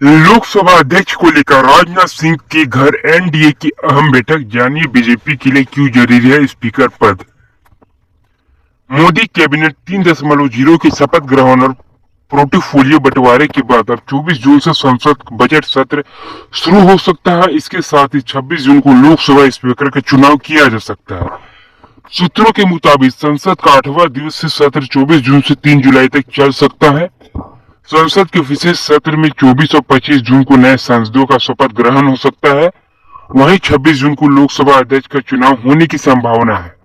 लोकसभा अध्यक्ष को लेकर राजनाथ सिंह के घर एनडीए की अहम बैठक, जानिए बीजेपी के लिए क्यों जरूरी है स्पीकर पद। मोदी कैबिनेट 3.0 की शपथ ग्रहण और पोर्टफोलियो बंटवारे के बाद अब 24 जून से संसद बजट सत्र शुरू हो सकता है। इसके साथ ही 26 जून को लोकसभा स्पीकर का चुनाव किया जा सकता है। सूत्रों के मुताबिक संसद का 8वां दिवसीय सत्र 24 जून से 3 जुलाई तक चल सकता है। संसद के विशेष सत्र में 24 और 25 जून को नए सांसदों का शपथ ग्रहण हो सकता है। वहीं 26 जून को लोकसभा अध्यक्ष का चुनाव होने की संभावना है।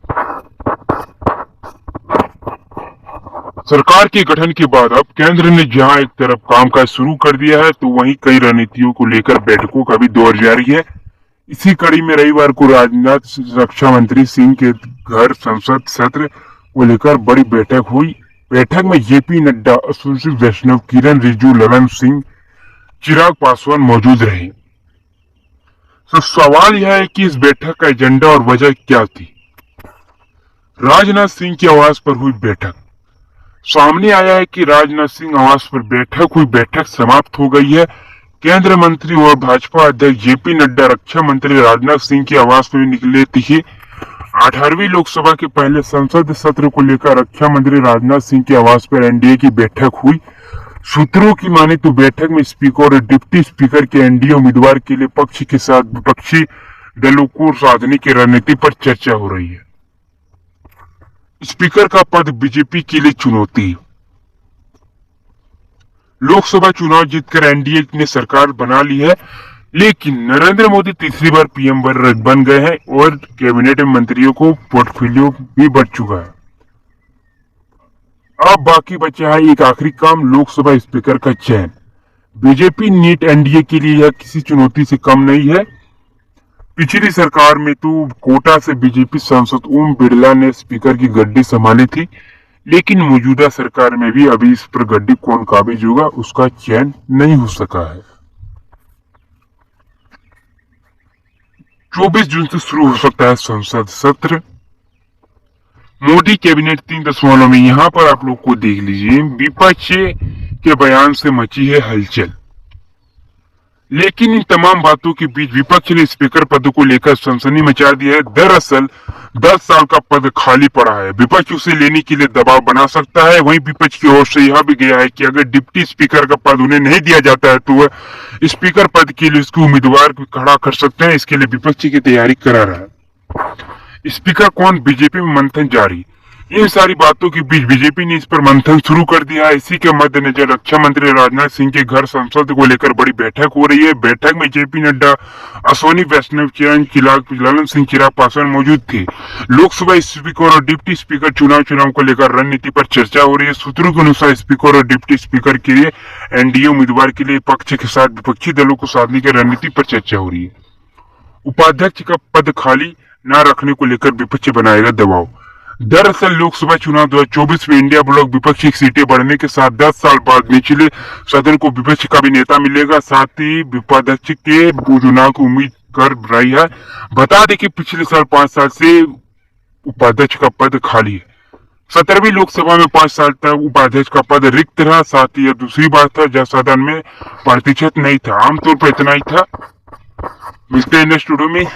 सरकार के गठन के बाद अब केंद्र ने जहां एक तरफ कामकाज शुरू कर दिया है, तो वहीं कई रणनीतियों को लेकर बैठकों का भी दौर जारी है। इसी कड़ी में रविवार को राजनाथ रक्षा मंत्री सिंह के घर संसद सत्र को लेकर बड़ी बैठक हुई। बैठक में जेपी नड्डा, अश्विनी वैष्णव, किरण रिजिजू, ललन सिंह, चिराग पासवान मौजूद रहे। तो सवाल यह है कि इस बैठक का एजेंडा और वजह क्या थी। राजनाथ सिंह की आवास पर हुई बैठक। सामने आया है कि राजनाथ सिंह आवास पर बैठक समाप्त हो गई है। केंद्रीय मंत्री और भाजपा अध्यक्ष जेपी नड्डा रक्षा मंत्री राजनाथ सिंह की आवास में निकले थे। 18वीं लोकसभा के पहले संसद सत्र को लेकर रक्षा मंत्री राजनाथ सिंह के आवास पर एनडीए की बैठक हुई। सूत्रों की माने तो बैठक में स्पीकर और डिप्टी स्पीकर के एनडीए उम्मीदवार के लिए पक्ष के साथ विपक्षी दलों को साधने की रणनीति पर चर्चा हो रही है। स्पीकर का पद बीजेपी के लिए चुनौती। लोकसभा चुनाव जीतकर एनडीए ने सरकार बना ली है, लेकिन नरेंद्र मोदी तीसरी बार पीएम बन गए हैं और कैबिनेट में मंत्रियों को पोर्टफोलियो भी बढ़ चुका है। अब बाकी बचा है एक आखिरी काम, लोकसभा स्पीकर का चयन। बीजेपी नीट एनडीए के लिए यह किसी चुनौती से कम नहीं है। पिछली सरकार में तो कोटा से बीजेपी सांसद ओम बिरला ने स्पीकर की गद्दी संभाली थी, लेकिन मौजूदा सरकार में भी अभी इस पर गद्दी कौन काबिज होगा उसका चयन नहीं हो सका है। 24 जून से शुरू हो सकता है संसद सत्र। मोदी कैबिनेट 3.0 में यहाँ पर आप लोग को देख लीजिए, विपक्ष के बयान से मची है हलचल। लेकिन इन तमाम बातों के बीच विपक्ष ने स्पीकर पद को लेकर सनसनी मचा दी है। दरअसल 10 साल का पद खाली पड़ा है, विपक्ष उसे लेने के लिए दबाव बना सकता है। वहीं विपक्ष की ओर से यह भी गया है कि अगर डिप्टी स्पीकर का पद उन्हें नहीं दिया जाता है तो वह स्पीकर पद के लिए उसके उम्मीदवार खड़ा कर सकते हैं। इसके लिए विपक्ष की तैयारी करा रहा है। स्पीकर कौन, बीजेपी में मंथन जारी। इन सारी बातों के बीच बीजेपी ने इस पर मंथन शुरू कर दिया है। इसी के मद्देनजर रक्षा मंत्री राजनाथ सिंह के घर संसद को लेकर बड़ी बैठक हो रही है। बैठक में जेपी नड्डा, अश्विनी वैष्णव, ललन सिंह, चिराग पासवान मौजूद थे। लोकसभा स्पीकर और डिप्टी स्पीकर चुनाव को लेकर रणनीति पर चर्चा हो रही है। सूत्रों के अनुसार स्पीकर और डिप्टी स्पीकर के लिए एनडीए उम्मीदवार के लिए पक्ष के साथ विपक्षी दलों को साधने की रणनीति पर चर्चा हो रही है। उपाध्यक्ष का पद खाली न रखने को लेकर विपक्ष बनाएगा दबाव। दरअसल लोकसभा चुनाव 2024 में इंडिया ब्लॉक विपक्षी सीटें बढ़ने के साथ 10 साल बाद निचले सदन को विपक्ष का भी नेता मिलेगा। साथ ही उपाध्यक्ष के चुनाव की उम्मीद कर रही है। बता दें कि पिछले साल 5 साल से उपाध्यक्ष का पद खाली है। 17वीं लोकसभा में 5 साल तक उपाध्यक्ष का पद रिक्त रहा। साथ ही यह दूसरी बात था जब सदन में प्रतिशत नहीं था। आमतौर पर इतना ही था। मिलते हैं नेक्स्ट वीडियो में।